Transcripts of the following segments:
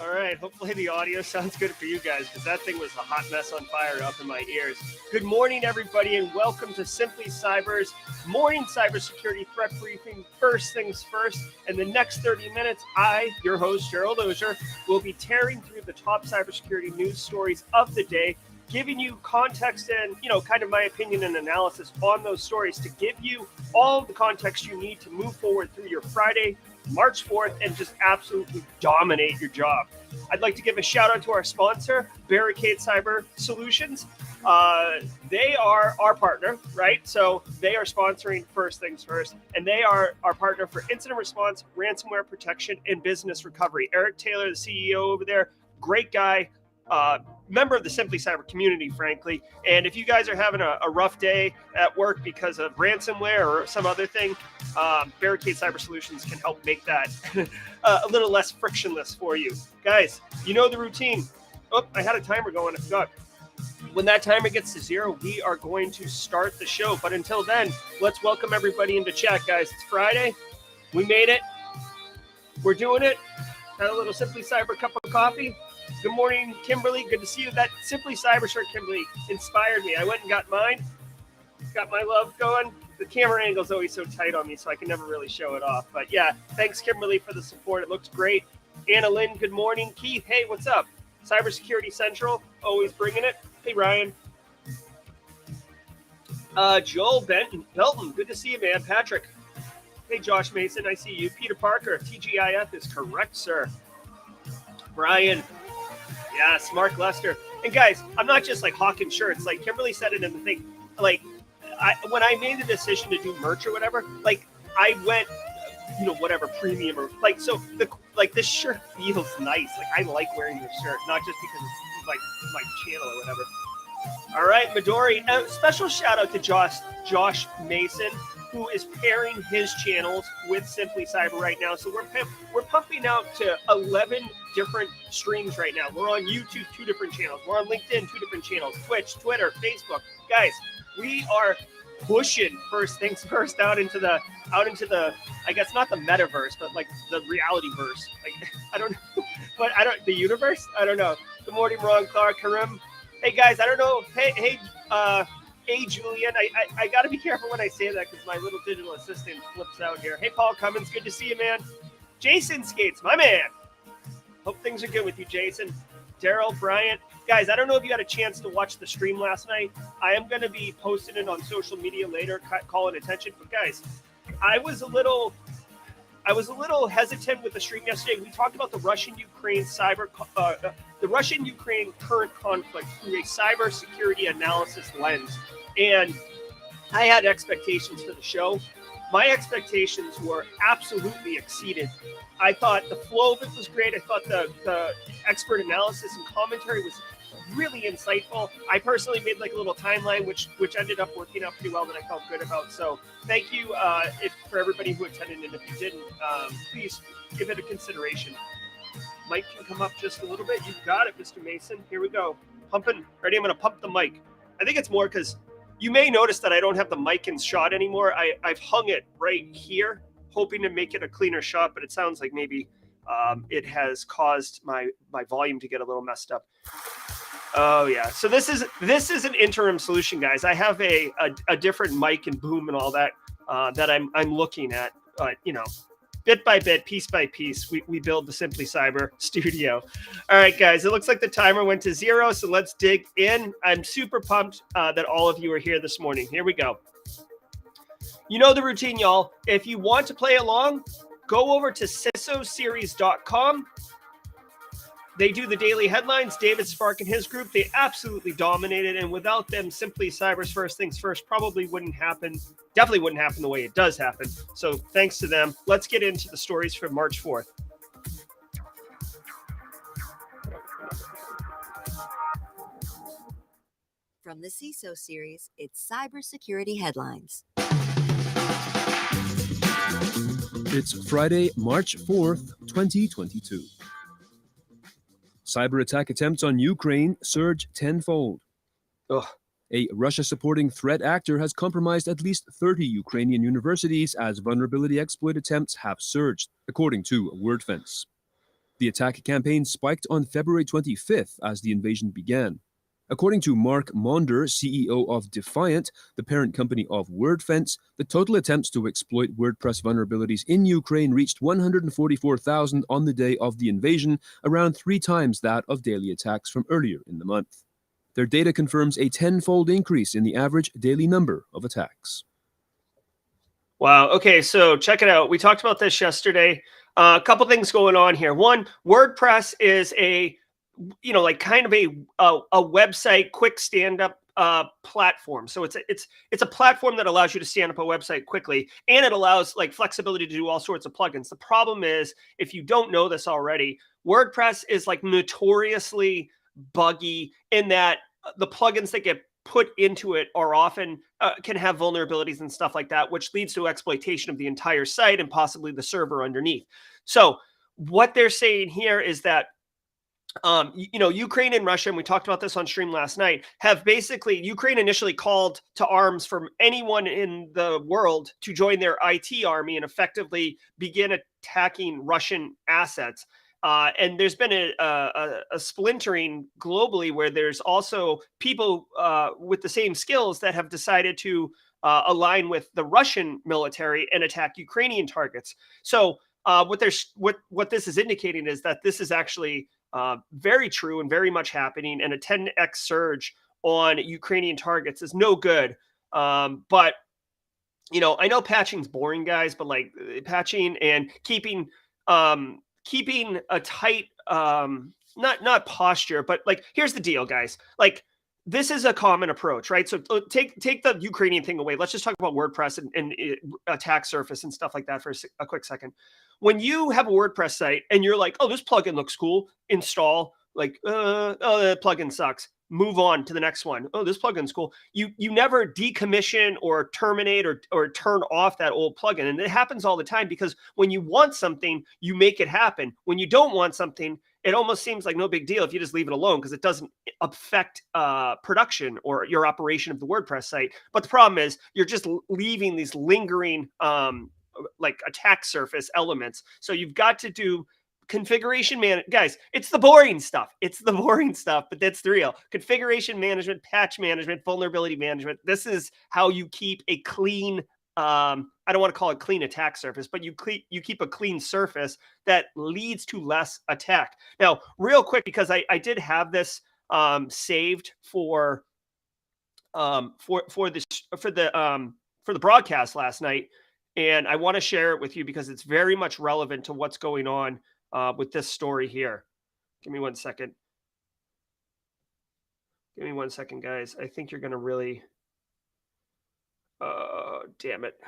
All right. Hopefully the audio sounds good for you guys because that thing was a hot mess on fire up in my ears. Good morning, everybody, and welcome to Simply Cyber's morning cybersecurity threat briefing. First things first, in the next 30 minutes, I, your host, Gerald Auger, will be tearing through the top cybersecurity news stories of the day, giving you context and, kind of my opinion and analysis on those stories to give you all the context you need to move forward through your Friday, March 4th, and just absolutely dominate your job. I'd like to give a shout out to our sponsor, Barricade Cyber Solutions. They are our partner, right? So they are sponsoring First Things First, and they are our partner for incident response, ransomware protection, and business recovery. Eric Taylor, the CEO over there, great guy. Member of the Simply Cyber community, frankly. And if you guys are having a rough day at work because of ransomware or some other thing, Barricade Cyber Solutions can help make that a little less frictionless for you. Guys, you know the routine. Oh, I had a timer going. I forgot. When that timer gets to 0, we are going to start the show. But until then, let's welcome everybody into chat, guys. It's Friday. We made it. We're doing it. Had a little Simply Cyber cup of coffee. Good morning, Kimberly. Good to see you. That Simply Cyber shirt, Kimberly, inspired me. I went and got mine. Got my love going. The camera angle is always so tight on me, so I can never really show it off. But yeah, thanks, Kimberly, for the support. It looks great. Anna Lynn, good morning. Keith, hey, what's up? Cybersecurity Central, always bringing it. Hey, Ryan. Joel Belton, good to see you, man. Patrick. Hey, Josh Mason, I see you. Peter Parker, TGIF is correct, sir. Brian. Yes, Mark Lester. And guys, I'm not just like hawking shirts. Like Kimberly said it in the thing. Like, when I made the decision to do merch or whatever, like I went, whatever premium or like so. This shirt feels nice. Like I like wearing this shirt, not just because it's like my channel or whatever. All right, Midori. Special shout out to Josh Mason, who is pairing his channels with Simply Cyber right now. So we're pumping out to 11 different streams right now. We're on YouTube, 2 different channels. We're on LinkedIn, 2 different channels. Twitch, Twitter, Facebook. Guys, we are pushing First Things First out into the I guess not the metaverse, but like the reality verse. Like I don't know, but the universe. I don't know. Good morning, Ron Clark, Karim. Hey guys, I don't know. Hey, Julian. I got to be careful when I say that because my little digital assistant flips out here. Hey, Paul Cummins, good to see you, man. Jason Skates, my man. Hope things are good with you, Jason. Daryl, Bryant. Guys, I don't know if you had a chance to watch the stream last night. I am going to be posting it on social media later, calling attention. But guys, I was a little hesitant with the stream yesterday. We talked about the Russian-Ukraine the Russian-Ukraine current conflict through a cybersecurity analysis lens. And I had expectations for the show. My expectations were absolutely exceeded. I thought the flow of it was great. I thought the expert analysis and commentary was really insightful. I personally made like a little timeline, which ended up working out pretty well that I felt good about. So thank you for everybody who attended. And if you didn't, please give it a consideration. Mike can come up just a little bit. You got it, Mr. Mason. Here we go. Pumping. Ready? I'm going to pump the mic. I think it's more because you may notice that I don't have the mic in shot anymore. I've hung it right here, hoping to make it a cleaner shot, but it sounds like maybe it has caused my volume to get a little messed up. Oh yeah. So this is an interim solution, guys. I have a different mic and boom and all that that I'm looking at. Bit by bit, piece by piece, we build the Simply Cyber studio. All right, guys, it looks like the timer went to 0, so let's dig in. I'm super pumped that all of you are here this morning. Here we go. You know the routine, y'all. If you want to play along, go over to cisoseries.com. They do the daily headlines. David Spark and his group, they absolutely dominated. And without them, Simply Cyber's First Things First probably wouldn't happen. Definitely wouldn't happen the way it does happen. So thanks to them. Let's get into the stories for March 4th. From the CISO series, it's Cybersecurity Headlines. It's Friday, March 4th, 2022. Cyberattack attempts on Ukraine surge tenfold. Ugh. A Russia-supporting threat actor has compromised at least 30 Ukrainian universities as vulnerability exploit attempts have surged, according to WordFence. The attack campaign spiked on February 25th as the invasion began. According to Mark Maunder, CEO of Defiant, the parent company of WordFence, the total attempts to exploit WordPress vulnerabilities in Ukraine reached 144,000 on the day of the invasion, around 3 times that of daily attacks from earlier in the month. Their data confirms a 10-fold increase in the average daily number of attacks. Wow. Okay, so check it out. We talked about this yesterday. A couple things going on here. One, WordPress is a like kind of a website quick stand-up platform. So it's a platform that allows you to stand up a website quickly, and it allows like flexibility to do all sorts of plugins. The problem is, if you don't know this already, WordPress is like notoriously buggy in that the plugins that get put into it are often can have vulnerabilities and stuff like that, which leads to exploitation of the entire site and possibly the server underneath. So what they're saying here is that Ukraine and Russia, and we talked about this on stream last night, have basically, Ukraine initially called to arms from anyone in the world to join their IT army and effectively begin attacking Russian assets. And there's been a splintering globally where there's also people with the same skills that have decided to align with the Russian military and attack Ukrainian targets. So what this is indicating is that this is actually very true and very much happening, and a 10x surge on Ukrainian targets is no good. But I know patching's boring, guys, but like patching and keeping a tight not posture, but like here's the deal, guys. Like this is a common approach, right? So take the Ukrainian thing away. Let's just talk about WordPress and attack surface and stuff like that for a quick second. When you have a WordPress site and you're like, oh, this plugin looks cool, install, like, oh, that plugin sucks. Move on to the next one. Oh, this plugin's cool. You never decommission or terminate or turn off that old plugin. And it happens all the time because when you want something, you make it happen. When you don't want something, it almost seems like no big deal if you just leave it alone because it doesn't affect production or your operation of the WordPress site. But the problem is you're just leaving these lingering like attack surface elements. So you've got to do configuration guys, it's the boring stuff. It's the boring stuff, but that's the real configuration management, patch management, vulnerability management. This is how you keep a clean, I don't want to call it clean attack surface, but you keep a clean surface that leads to less attack. Now, real quick, because I did have this saved for the broadcast last night, and I want to share it with you because it's very much relevant to what's going on with this story here. Give me 1 second. Give me 1 second, guys. I think you're going to really... damn it.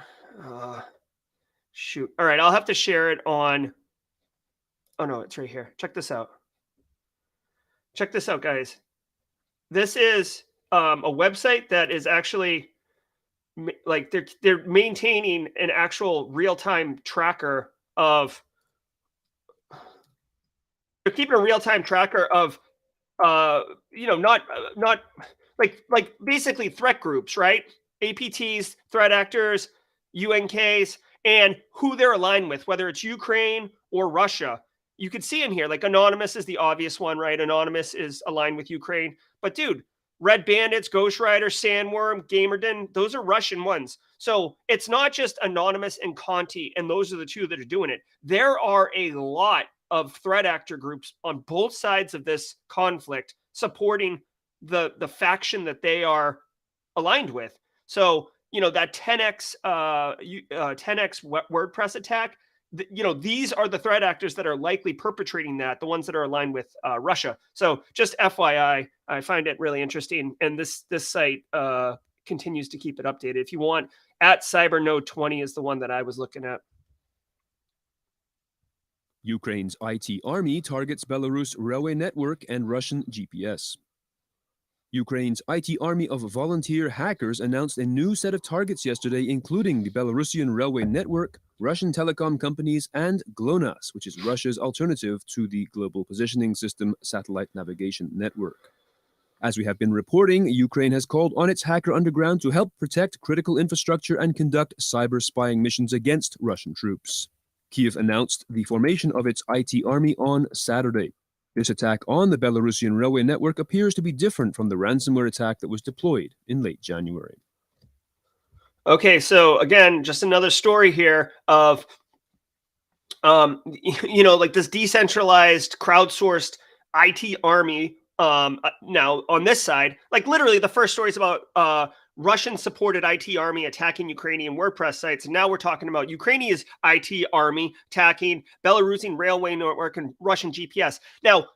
Shoot. All right, I'll have to share it on... Oh, no, it's right here. Check this out. Check this out, guys. This is a website that is actually... like they're maintaining an actual real-time tracker of... They're keeping a real-time tracker of, not like basically threat groups, right? APTs, threat actors, UNKs, and who they're aligned with, whether it's Ukraine or Russia. You could see in here, like Anonymous is the obvious one, right? Anonymous is aligned with Ukraine. But dude, Red Bandits, Ghost Rider, Sandworm, Gamerden, those are Russian ones. So it's not just Anonymous and Conti, and those are the two that are doing it. There are a lot of threat actor groups on both sides of this conflict supporting the faction that they are aligned with. So, that 10x WordPress attack, these are the threat actors that are likely perpetrating that, the ones that are aligned with Russia. So just FYI, I find it really interesting. And this site continues to keep it updated. If you want, at CyberNode20 is the one that I was looking at. Ukraine's IT army targets Belarus railway network and Russian GPS. Ukraine's IT army of volunteer hackers announced a new set of targets yesterday, including the Belarusian railway network, Russian telecom companies, and GLONASS, which is Russia's alternative to the Global Positioning System satellite navigation network. As we have been reporting, Ukraine has called on its hacker underground to help protect critical infrastructure and conduct cyber spying missions against Russian troops. Kiev announced the formation of its IT army on Saturday. This attack on the Belarusian railway network appears to be different from the ransomware attack that was deployed in late January. Okay, so again, just another story here of, like this decentralized, crowdsourced IT army. Now on this side, like literally the first story is about Russian-supported IT army attacking Ukrainian WordPress sites. And now we're talking about Ukrainian's IT army attacking Belarusian railway network and Russian GPS. Now,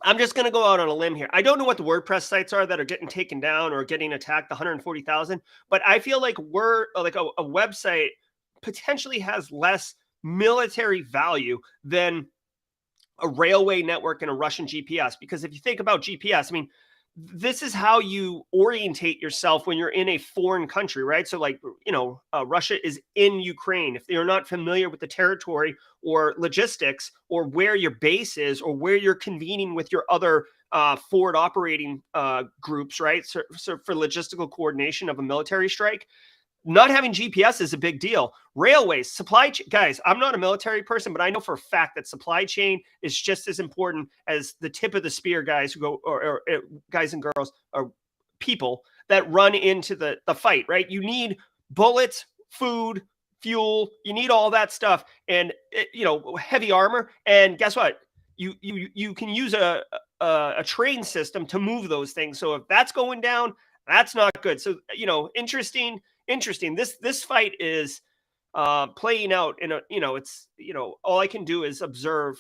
I'm just going to go out on a limb here. I don't know what the WordPress sites are that are getting taken down or getting attacked, the 140,000, but I feel like we're like a website potentially has less military value than a railway network and a Russian GPS. Because if you think about GPS, I mean, this is how you orientate yourself when you're in a foreign country, right? So like, Russia is in Ukraine. If you're not familiar with the territory or logistics or where your base is or where you're convening with your other forward operating groups, right? So for logistical coordination of a military strike, not having GPS is a big deal. Railways, supply chain, guys, I'm not a military person, but I know for a fact that supply chain is just as important as the tip of the spear guys who go, or guys and girls, or people that run into the fight, right? You need bullets, food, fuel, you need all that stuff, and heavy armor. And guess what? You can use a train system to move those things. So if that's going down, that's not good. So interesting. This fight is playing out in it's all I can do is observe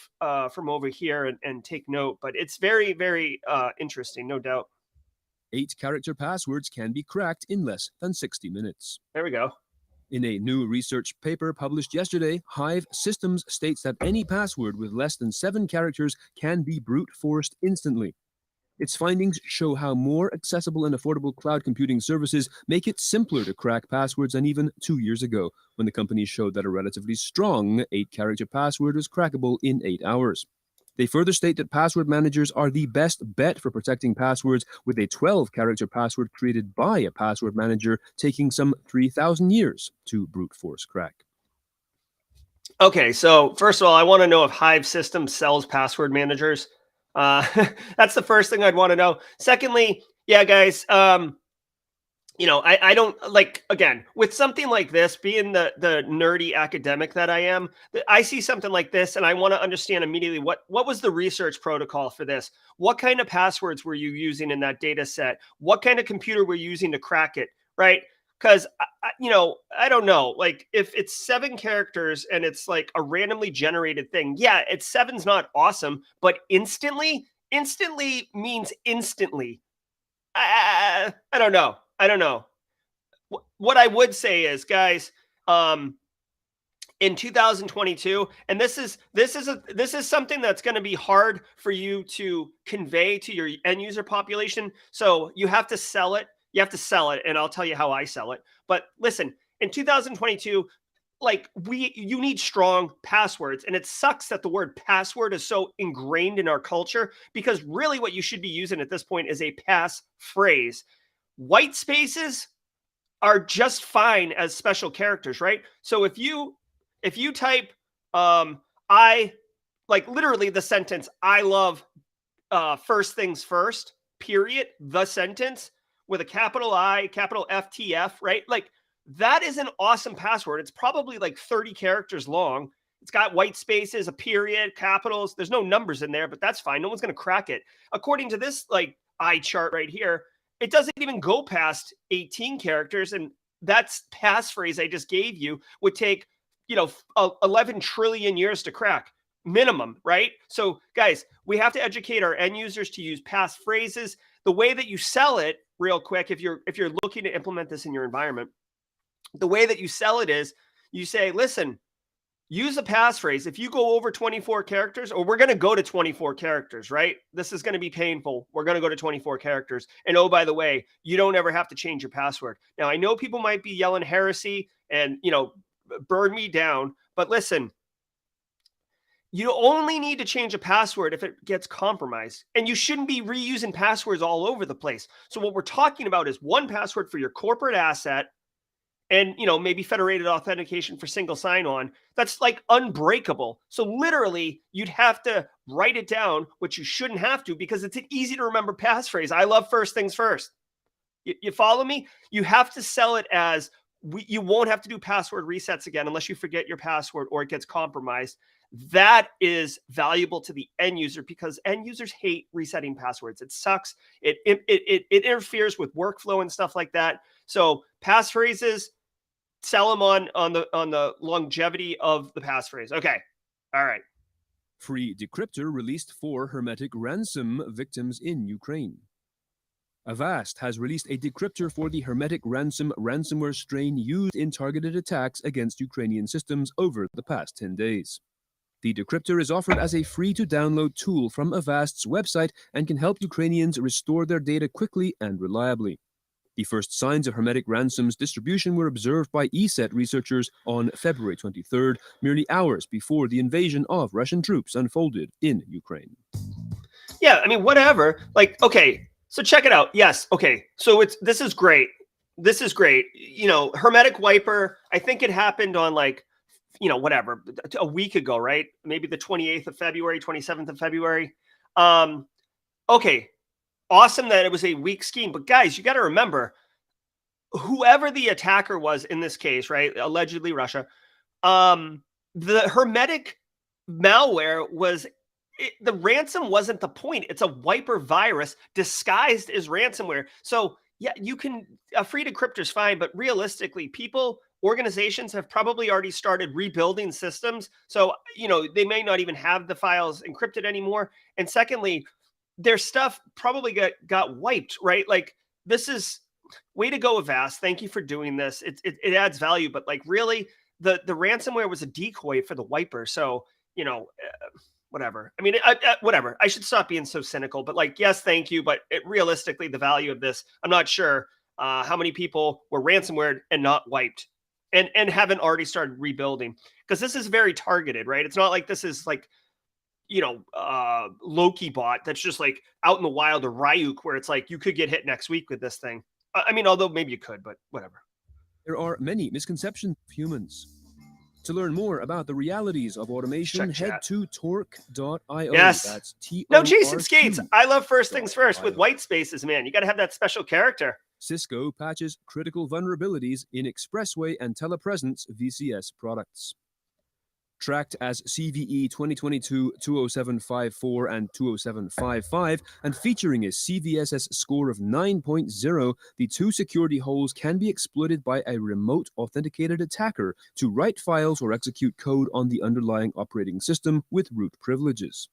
from over here and take note, but it's very, very interesting, no doubt. 8-character passwords can be cracked in less than 60 minutes. There we go. In a new research paper published yesterday, Hive Systems states that any password with less than 7 characters can be brute forced instantly. Its findings show how more accessible and affordable cloud computing services make it simpler to crack passwords than even 2 years ago, when the company showed that a relatively strong 8-character password was crackable in 8 hours. They further state that password managers are the best bet for protecting passwords, with a 12-character password created by a password manager taking some 3,000 years to brute force crack. Okay, so first of all, I want to know if Hive Systems sells password managers. That's the first thing I'd want to know. Secondly, yeah, guys, I don't like, again, with something like this, being the nerdy academic that I am, I see something like this and I want to understand immediately what was the research protocol for this? What kind of passwords were you using in that data set? What kind of computer were you using to crack it, right? Because, I don't know, like if it's 7 characters and it's like a randomly generated thing, yeah, it's 7's not awesome, but instantly means instantly. I don't know. What I would say is, guys, in 2022, and this is something that's going to be hard for you to convey to your end user population. So you have to sell it. And I'll tell you how I sell it. But listen, in 2022, you need strong passwords. And it sucks that the word password is so ingrained in our culture, because really what you should be using at this point is a pass phrase. White spaces are just fine as special characters, right? So if you type, I, like literally the sentence, I love first things first, period, the sentence, with a capital I, capital FTF, right? Like that is an awesome password. It's probably like 30 characters long. It's got white spaces, a period, capitals. There's no numbers in there, but that's fine. No one's going to crack it. According to this like eye chart right here, it doesn't even go past 18 characters. And that's passphrase I just gave you would take, 11 trillion years to crack minimum, right? So guys, we have to educate our end users to use passphrases. The way that you sell it, real quick, if you're looking to implement this in your environment, the way that you sell it is you say, listen, use a passphrase. If you go over 24 characters, or we're going to go to 24 characters, right? This is going to be painful. We're going to go to 24 characters. And oh, by the way, you don't ever have to change your password. Now, I know people might be yelling heresy and, burn me down, but listen, you only need to change a password if it gets compromised, and you shouldn't be reusing passwords all over the place. So what we're talking about is one password for your corporate asset and, maybe federated authentication for single sign-on, that's like unbreakable. So literally you'd have to write it down, which you shouldn't have to because it's an easy to remember passphrase. I love first things first. You follow me? You have to sell it as you won't have to do password resets again unless you forget your password or it gets compromised. That is valuable to the end user because end users hate resetting passwords. It sucks. It interferes with workflow and stuff like that. So passphrases, sell them on the longevity of the passphrase. Okay. All right. Free decrypter released for hermetic ransom victims in Ukraine. Avast has released a decryptor for the hermetic ransomware strain used in targeted attacks against Ukrainian systems over the past 10 days. The decryptor is offered as a free-to-download tool from Avast's website and can help Ukrainians restore their data quickly and reliably. The first signs of hermetic ransom's distribution were observed by ESET researchers on February 23rd, merely hours before the invasion of Russian troops unfolded in Ukraine. Yeah, I mean, whatever. Like, okay, so check it out. Yes, okay. So this is great. This is great. Hermetic wiper, I think it happened on whatever, a week ago, right? Maybe the 28th of February, 27th of February. Okay. Awesome that it was a weak scheme, but guys, you got to remember whoever the attacker was in this case, right? Allegedly Russia. The hermetic malware the ransom wasn't the point. It's a wiper virus disguised as ransomware. So yeah, a free decryptor is fine, but realistically, organizations have probably already started rebuilding systems. So, they may not even have the files encrypted anymore. And secondly, their stuff probably got wiped, right? Like, this is way to go, Avast. Thank you for doing this. It adds value, but really the ransomware was a decoy for the wiper. So, whatever. I mean, whatever. I should stop being so cynical, but yes, thank you. But realistically, the value of this, I'm not sure how many people were ransomware and not wiped and haven't already started rebuilding, because this is very targeted, right? It's not like this is Loki bot that's just out in the wild, or Ryuk, where it's you could get hit next week with this thing. I mean, although maybe you could, but whatever. There are many misconceptions of humans. To learn more about the realities of automation, head to torque.io. Yes. That's T-O-R-Q. No, Jason Skates. I love first things first with white spaces, man. You got to have that special character. Cisco patches critical vulnerabilities in Expressway and Telepresence VCS products. Tracked as CVE 2022-20754 and 20755, and featuring a CVSS score of 9.0, the two security holes can be exploited by a remote authenticated attacker to write files or execute code on the underlying operating system with root privileges.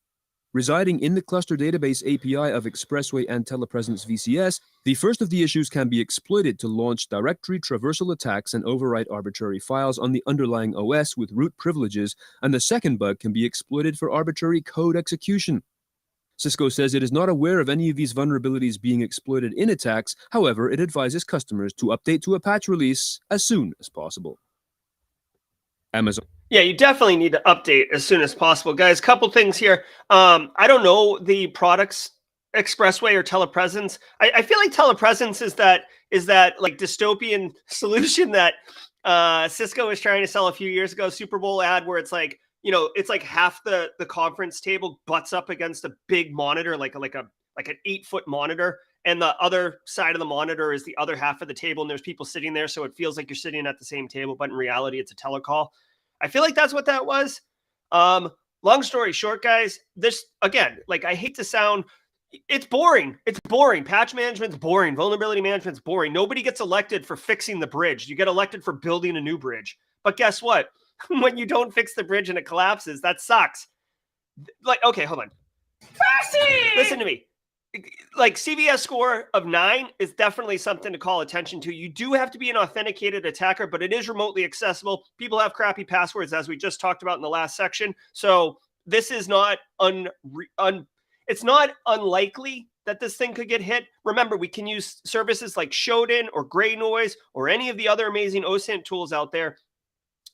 Residing in the cluster database API of Expressway and Telepresence VCS, the first of the issues can be exploited to launch directory traversal attacks and overwrite arbitrary files on the underlying OS with root privileges, and the second bug can be exploited for arbitrary code execution. Cisco says it is not aware of any of these vulnerabilities being exploited in attacks. However, it advises customers to update to a patch release as soon as possible. Amazon. Yeah, you definitely need to update as soon as possible. Guys, couple things here. I don't know the products, Expressway or Telepresence. I feel like Telepresence is that dystopian solution that Cisco was trying to sell a few years ago, Super Bowl ad, where it's it's half the conference table butts up against a big monitor, like an 8-foot monitor. And the other side of the monitor is the other half of the table. And there's people sitting there. So it feels like you're sitting at the same table, but in reality, it's a telecall. I feel like that's what that was. Long story short, guys, this, again, I hate to sound, it's boring. It's boring. Patch management's boring. Vulnerability management's boring. Nobody gets elected for fixing the bridge. You get elected for building a new bridge. But guess what? When you don't fix the bridge and it collapses, that sucks. Okay, hold on. Listen to me. CVS score of 9 is definitely something to call attention to. You do have to be an authenticated attacker, but it is remotely accessible. People have crappy passwords, as we just talked about in the last section. So this is not it's not unlikely that this thing could get hit. Remember, we can use services like Shodan or Gray Noise or any of the other amazing OSINT tools out there,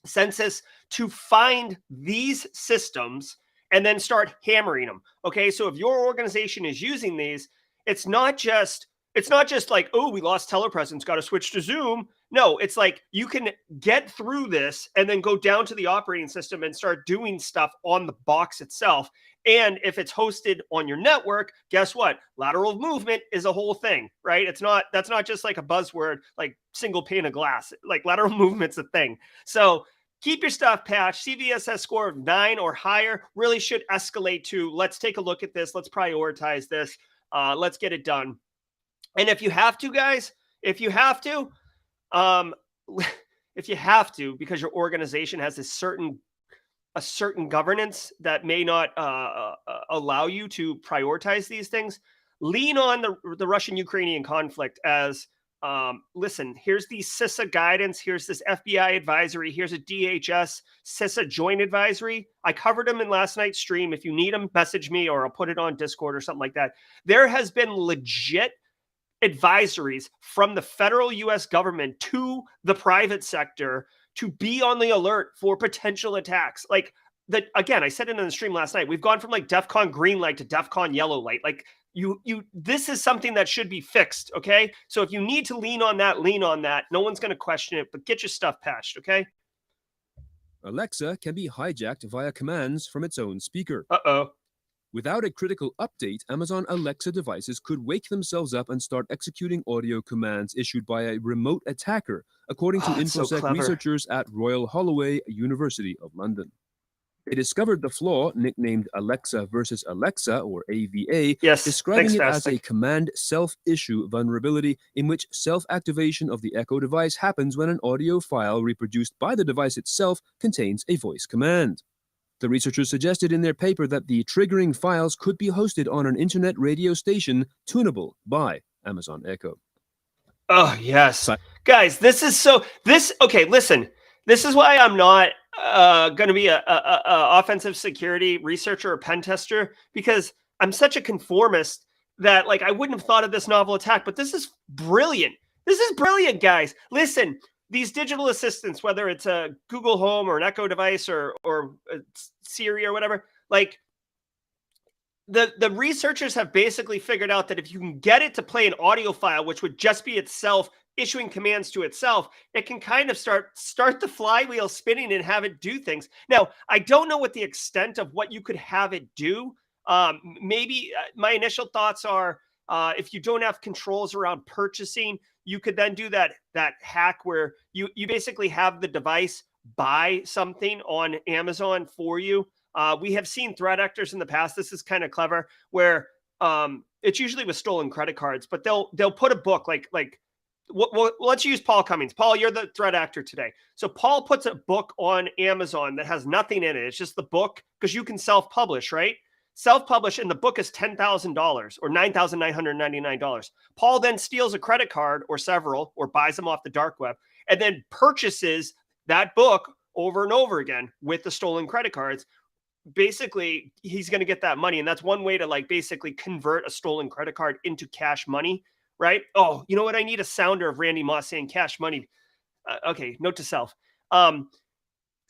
Census, to find these systems and then start hammering them. Okay, so if your organization is using these, it's not just oh, we lost Telepresence, got to switch to Zoom. No, it's like you can get through this and then go down to the operating system and start doing stuff on the box itself. And if it's hosted on your network, guess what? Lateral movement is a whole thing, right? That's not just like a buzzword, like single pane of glass. Like lateral movement's a thing. So keep your stuff patched. CVSS score of 9 or higher really should escalate to, let's take a look at this. Let's prioritize this. Let's get it done. And if you have to, guys, if you have to, because your organization has a certain governance that may not allow you to prioritize these things, lean on the Russian-Ukrainian conflict as, listen, here's the CISA guidance, here's this FBI advisory, here's a DHS CISA joint advisory. I covered them in last night's stream. If you need them, message me or I'll put it on Discord or something like that. There has been legit advisories from the federal US government to the private sector to be on the alert for potential attacks. Like that, again, I said it in the stream last night. We've gone from like DEFCON green light to DEFCON yellow light. Like this is something that should be fixed. Okay. So if you need to lean on that, lean on that. No one's going to question it, but get your stuff patched. Okay. Alexa can be hijacked via commands from its own speaker. Uh-oh. Without a critical update, Amazon Alexa devices could wake themselves up and start executing audio commands issued by a remote attacker, according to InfoSec researchers at Royal Holloway, University of London. They discovered the flaw, nicknamed Alexa versus Alexa, or AVA, describing it as a command self-issue vulnerability in which self-activation of the Echo device happens when an audio file reproduced by the device itself contains a voice command. The researchers suggested in their paper that the triggering files could be hosted on an internet radio station tunable by Amazon Echo. Oh, yes. Guys, okay, listen. This is why I'm not going to be a offensive security researcher or pen tester, because I'm such a conformist that like I wouldn't have thought of this novel attack, but this is brilliant. This is brilliant, guys. Listen, these digital assistants, whether it's a Google Home or an Echo device or Siri or whatever, like the researchers have basically figured out that if you can get it to play an audio file, which would just be itself issuing commands to itself, it can kind of start the flywheel spinning and have it do things. Now, I don't know what the extent of what you could have it do. Maybe my initial thoughts are if you don't have controls around purchasing, you could then do that hack where you basically have the device buy something on Amazon for you. We have seen threat actors in the past. This is kind of clever, where it's usually with stolen credit cards, but they'll put a book like let's use Paul Cummings. Paul, you're the threat actor today. So Paul puts a book on Amazon that has nothing in it. It's just the book, because you can self-publish, right? Self-publish, and the book is $10,000 or $9,999. Paul then steals a credit card or several, or buys them off the dark web, and then purchases that book over and over again with the stolen credit cards. Basically, he's going to get that money. And that's one way to like basically convert a stolen credit card into cash money, right? Oh, you know what? I need a sounder of Randy Moss saying cash money. Okay, note to self.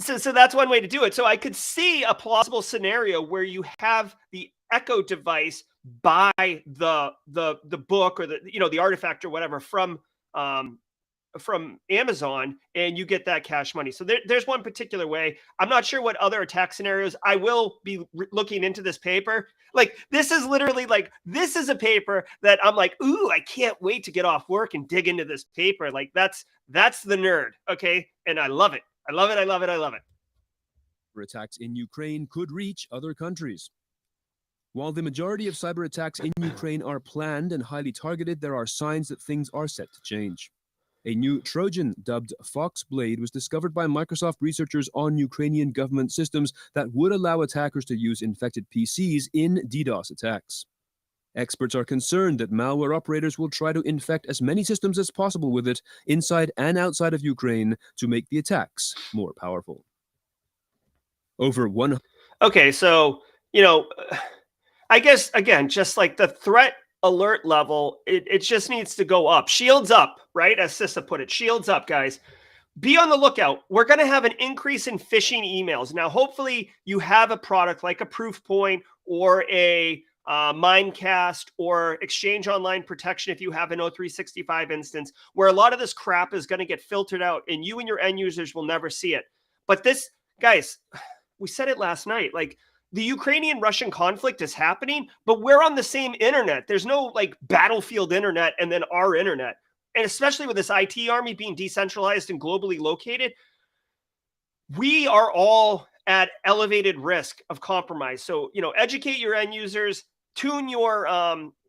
So that's one way to do it. So I could see a plausible scenario where you have the Echo device buy the book or the artifact or whatever from Amazon, and you get that cash money. So there's one particular way. I'm not sure what other attack scenarios. I will be looking into this paper. Like, this is literally like, this is a paper that I'm like, ooh, I can't wait to get off work and dig into this paper. Like that's the nerd. Okay. And I love it. I love it. I love it. I love it. Attacks in Ukraine could reach other countries. While the majority of cyber attacks in Ukraine are planned and highly targeted, there are signs that things are set to change. A new trojan dubbed Foxblade was discovered by Microsoft researchers on Ukrainian government systems that would allow attackers to use infected PCs in DDoS attacks. Experts are concerned that malware operators will try to infect as many systems as possible with it inside and outside of Ukraine to make the attacks more powerful. Okay, so, I guess, again, just like the threat alert level, it just needs to go up. Shields up, right? As CISA put it, shields up, guys. Be on the lookout. We're going to have an increase in phishing emails. Now, hopefully you have a product like a Proofpoint or a Mimecast, or Exchange Online Protection if you have an O365 instance, where a lot of this crap is going to get filtered out and you and your end users will never see it. But this, guys, we said it last night, like the Ukrainian-Russian conflict is happening, but we're on the same internet. There's no like battlefield internet and then our internet. And especially with this IT army being decentralized and globally located, we are all at elevated risk of compromise. So, educate your end users, tune your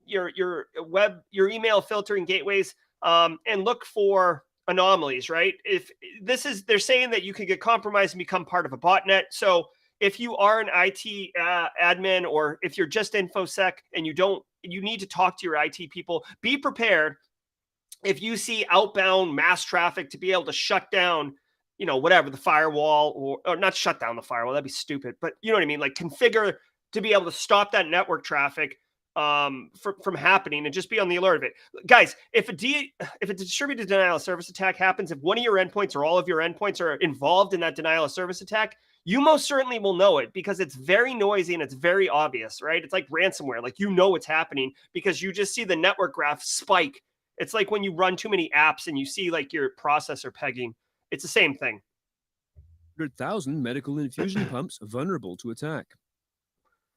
web, your email filtering gateways, and look for anomalies, right? If they're saying that you can get compromised and become part of a botnet. So if you are an IT admin, or if you're just InfoSec and you need to talk to your IT people, be prepared. If you see outbound mass traffic, to be able to shut down, whatever, the firewall, or not shut down the firewall, that'd be stupid, but you know what I mean? Like configure to be able to stop that network traffic from happening, and just be on the alert of it. Guys, if a distributed denial of service attack happens, if one of your endpoints or all of your endpoints are involved in that denial of service attack, you most certainly will know it, because it's very noisy and it's very obvious, right? It's like ransomware. Like, it's happening because you just see the network graph spike. It's like when you run too many apps and you see like your processor pegging. It's the same thing. 100,000 medical infusion pumps vulnerable to attack.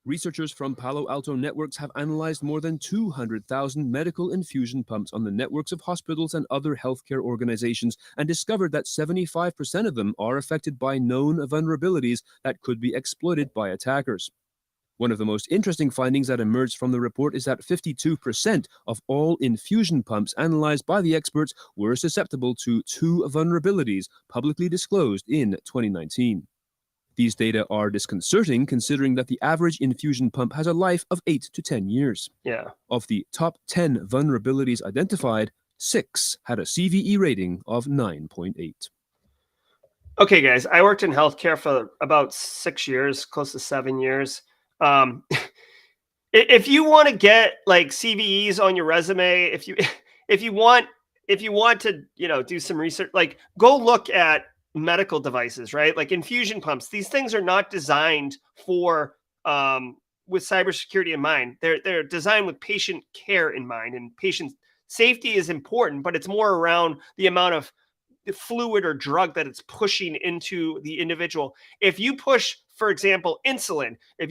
Researchers from Palo Alto Networks have analyzed more than 200,000 medical infusion pumps on the networks of hospitals and other healthcare organizations, and discovered that 75% of them are affected by known vulnerabilities that could be exploited by attackers. One of the most interesting findings that emerged from the report is that 52% of all infusion pumps analyzed by the experts were susceptible to 2 vulnerabilities publicly disclosed in 2019. These data are disconcerting, considering that the average infusion pump has a life of 8 to 10 years. Yeah. Of the top 10 vulnerabilities identified, 6 had a CVE rating of 9.8. Okay, guys, I worked in healthcare for about 6 years, close to 7 years. If you want to get like CVEs on your resume, if you want to, do some research, like go look at medical devices, right? Like infusion pumps. These things are not designed for with cybersecurity in mind. They're designed with patient care in mind, and patient safety is important, but it's more around the amount of fluid or drug that it's pushing into the individual. If you push, for example, insulin, if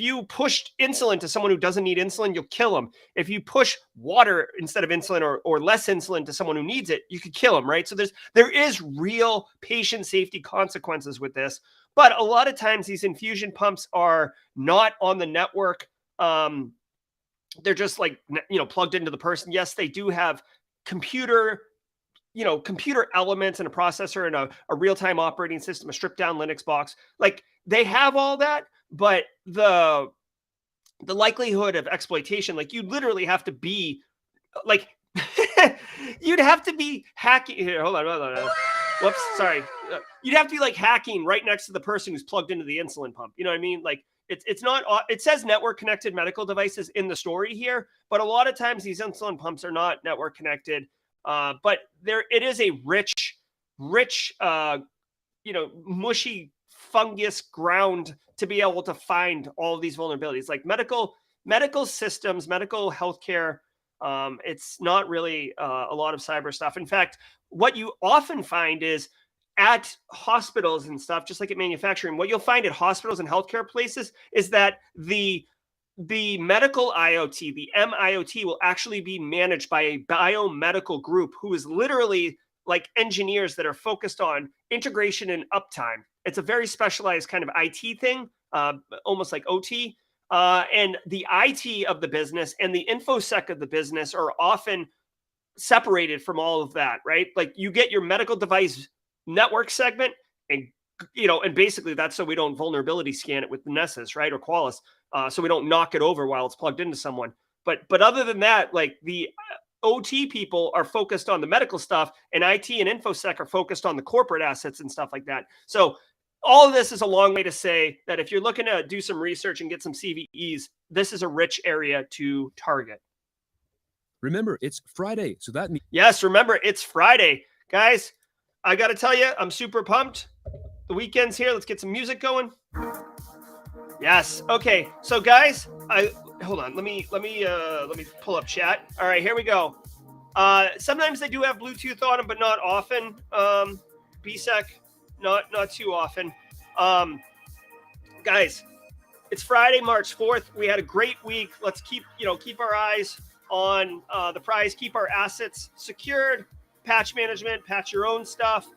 you pushed insulin to someone who doesn't need insulin, you'll kill them. If you push water instead of insulin, or less insulin to someone who needs it, you could kill them, right? So there is real patient safety consequences with this. But a lot of times these infusion pumps are not on the network. They're just like, plugged into the person. Yes, they do have computer elements and a processor and a real-time operating system, a stripped down Linux box. Like, they have all that, but the likelihood of exploitation, like, you literally have to be like, you'd have to be hacking. Here, hold on. Whoops, sorry. You'd have to be like hacking right next to the person who's plugged into the insulin pump. You know what I mean? Like, it's not, it says network connected medical devices in the story here, but a lot of times these insulin pumps are not network connected. But it is a rich, mushy fungus ground to be able to find all of these vulnerabilities. Like medical systems, medical healthcare, it's not really a lot of cyber stuff. In fact, what you often find is at hospitals and stuff, just like at manufacturing, what you'll find at hospitals and healthcare places is that the medical IoT, the MIoT, will actually be managed by a biomedical group who is literally like engineers that are focused on integration and uptime. It's a very specialized kind of IT thing, almost like OT. And the IT of the business and the InfoSec of the business are often separated from all of that, right? Like, you get your medical device network segment, and and basically that's so we don't vulnerability scan it with Nessus, right, or Qualys. So we don't knock it over while it's plugged into someone. But other than that, like, the OT people are focused on the medical stuff, and IT and InfoSec are focused on the corporate assets and stuff like that. So all of this is a long way to say that if you're looking to do some research and get some CVEs, this is a rich area to target. Remember, it's Friday, so that means... Yes, remember, it's Friday. Guys, I got to tell you, I'm super pumped. The weekend's here. Let's get some music going. Yes. Okay. So, guys, hold on. Let me pull up chat. All right, here we go. Sometimes they do have Bluetooth on them, but not often. BSEC, not too often. Guys, it's Friday, March 4th. We had a great week. Let's keep our eyes on the prize, keep our assets secured, patch management, patch your own stuff.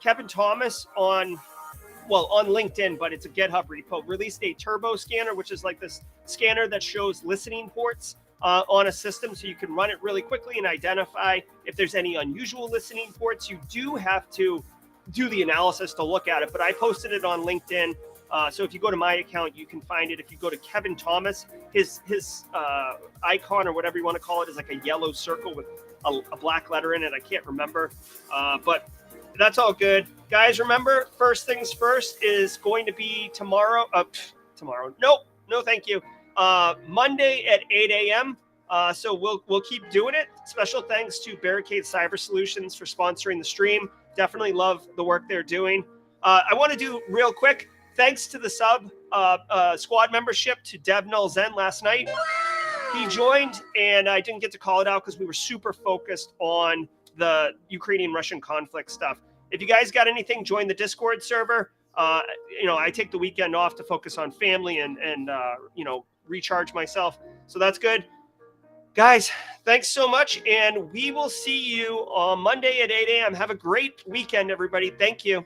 Kevin Thomas on LinkedIn, but it's a GitHub repo, released a turbo scanner, which is like this scanner that shows listening ports on a system, so you can run it really quickly and identify if there's any unusual listening ports. You do have to do the analysis to look at it, but I posted it on LinkedIn. So if you go to my account, you can find it. If you go to Kevin Thomas, his icon, or whatever you want to call it, is like a yellow circle with a black letter in it. I can't remember, but that's all good. Guys, remember, first things first is going to be tomorrow. Tomorrow? No, thank you. Monday at 8 a.m. So we'll keep doing it. Special thanks to Barricade Cyber Solutions for sponsoring the stream. Definitely love the work they're doing. I want to do real quick. Thanks to the squad membership to Dev Null Zen last night. He joined, and I didn't get to call it out because we were super focused on the Ukrainian-Russian conflict stuff. If you guys got anything, join the Discord server. I take the weekend off to focus on family and recharge myself. So that's good. Guys, thanks so much, and we will see you on Monday at 8 a.m. Have a great weekend, everybody. Thank you.